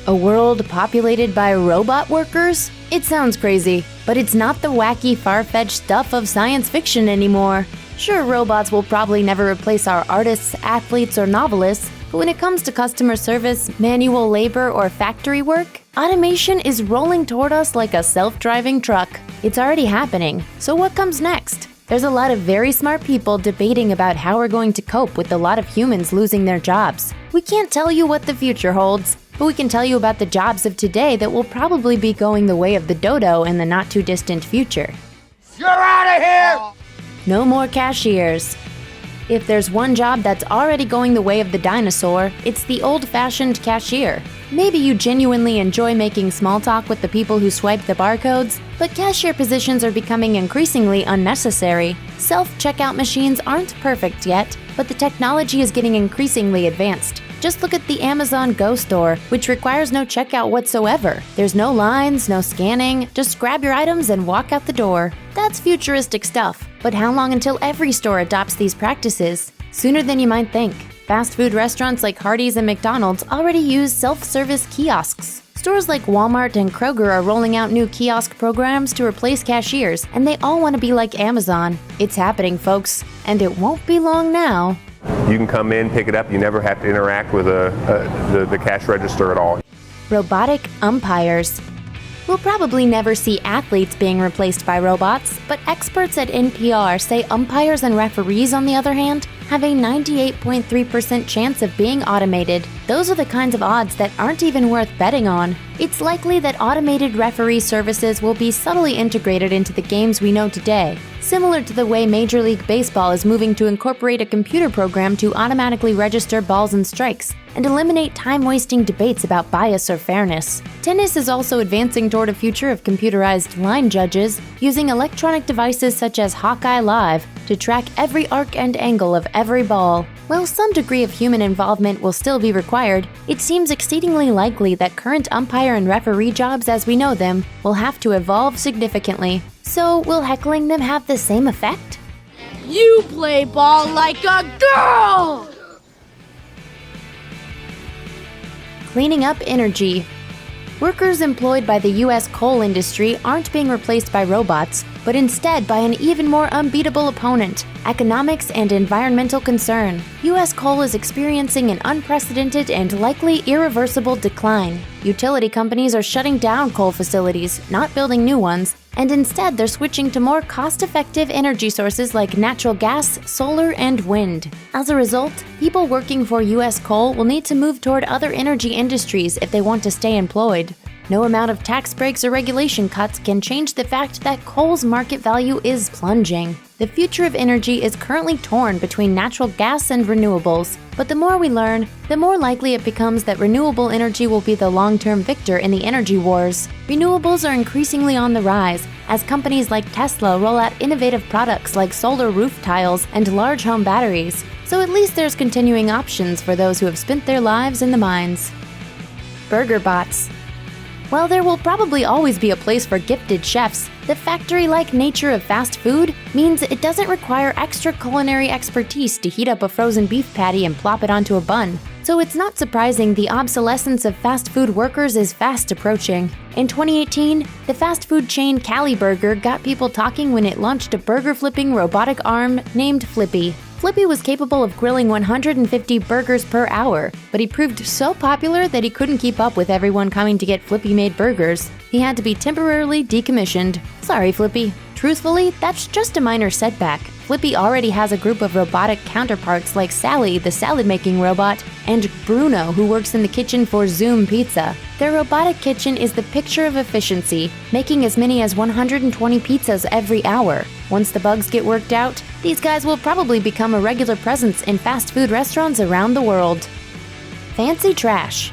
A world populated by robot workers? It sounds crazy, but it's not the wacky, far-fetched stuff of science fiction anymore. Sure, robots will probably never replace our artists, athletes, or novelists, but when it comes to customer service, manual labor, or factory work, automation is rolling toward us like a self-driving truck. It's already happening, so what comes next? There's a lot of very smart people debating about how we're going to cope with a lot of humans losing their jobs. We can't tell you what the future holds, but we can tell you about the jobs of today that will probably be going the way of the dodo in the not-too-distant future. You're out of here! No more cashiers. If there's one job that's already going the way of the dinosaur, it's the old-fashioned cashier. Maybe you genuinely enjoy making small talk with the people who swipe the barcodes, but cashier positions are becoming increasingly unnecessary. Self-checkout machines aren't perfect yet, but the technology is getting increasingly advanced. Just look at the Amazon Go store, which requires no checkout whatsoever. There's no lines, no scanning, just grab your items and walk out the door. That's futuristic stuff, but how long until every store adopts these practices? Sooner than you might think. Fast food restaurants like Hardee's and McDonald's already use self-service kiosks. Stores like Walmart and Kroger are rolling out new kiosk programs to replace cashiers, and they all want to be like Amazon. It's happening, folks, and it won't be long now. You can come in, pick it up, you never have to interact with the cash register at all. Robotic umpires. We'll probably never see athletes being replaced by robots, but experts at NPR say umpires and referees, on the other hand, have a 98.3% chance of being automated. Those are the kinds of odds that aren't even worth betting on. It's likely that automated referee services will be subtly integrated into the games we know today, similar to the way Major League Baseball is moving to incorporate a computer program to automatically register balls and strikes and eliminate time-wasting debates about bias or fairness. Tennis is also advancing toward a future of computerized line judges using electronic devices such as Hawkeye Live to track every arc and angle of every ball. While some degree of human involvement will still be required, it seems exceedingly likely that current umpire and referee jobs as we know them will have to evolve significantly. So, will heckling them have the same effect? You play ball like a girl! Cleaning up energy. Workers employed by the U.S. coal industry aren't being replaced by robots, but instead by an even more unbeatable opponent, economics and environmental concern. U.S. coal is experiencing an unprecedented and likely irreversible decline. Utility companies are shutting down coal facilities, not building new ones, and instead they're switching to more cost-effective energy sources like natural gas, solar, and wind. As a result, people working for U.S. coal will need to move toward other energy industries if they want to stay employed. No amount of tax breaks or regulation cuts can change the fact that coal's market value is plunging. The future of energy is currently torn between natural gas and renewables, but the more we learn, the more likely it becomes that renewable energy will be the long-term victor in the energy wars. Renewables are increasingly on the rise as companies like Tesla roll out innovative products like solar roof tiles and large home batteries, so at least there's continuing options for those who have spent their lives in the mines. Burgerbots. While there will probably always be a place for gifted chefs, the factory-like nature of fast food means it doesn't require extra culinary expertise to heat up a frozen beef patty and plop it onto a bun. So it's not surprising the obsolescence of fast food workers is fast approaching. In 2018, the fast food chain Cali Burger got people talking when it launched a burger-flipping robotic arm named Flippy. Flippy was capable of grilling 150 burgers per hour, but he proved so popular that he couldn't keep up with everyone coming to get Flippy-made burgers. He had to be temporarily decommissioned. Sorry, Flippy. Truthfully, that's just a minor setback. Flippy already has a group of robotic counterparts like Sally, the salad-making robot, and Bruno, who works in the kitchen for Zoom Pizza. Their robotic kitchen is the picture of efficiency, making as many as 120 pizzas every hour. Once the bugs get worked out, these guys will probably become a regular presence in fast food restaurants around the world. Fancy trash.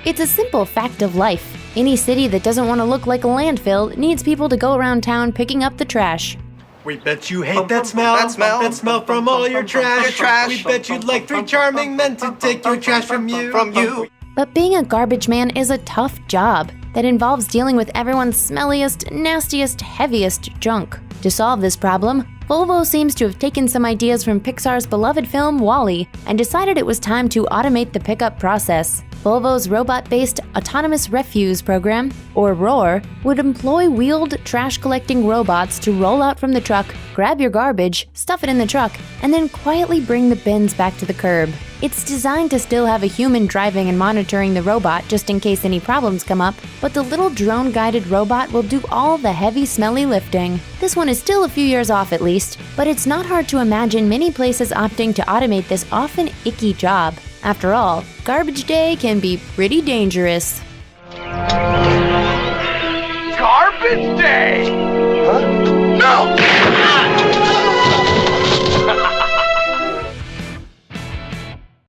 It's a simple fact of life. Any city that doesn't want to look like a landfill needs people to go around town picking up the trash. We bet you hate that smell from all your trash. We bet you'd like 3 charming men to take your trash from you. But being a garbage man is a tough job that involves dealing with everyone's smelliest, nastiest, heaviest junk. To solve this problem, Volvo seems to have taken some ideas from Pixar's beloved film WALL-E and decided it was time to automate the pickup process. Volvo's robot-based Autonomous Refuse program, or ROAR, would employ wheeled trash-collecting robots to roll out from the truck, grab your garbage, stuff it in the truck, and then quietly bring the bins back to the curb. It's designed to still have a human driving and monitoring the robot just in case any problems come up, but the little drone-guided robot will do all the heavy, smelly lifting. This one is still a few years off at least, but it's not hard to imagine many places opting to automate this often icky job. After all, garbage day can be pretty dangerous. Garbage day! Huh? No!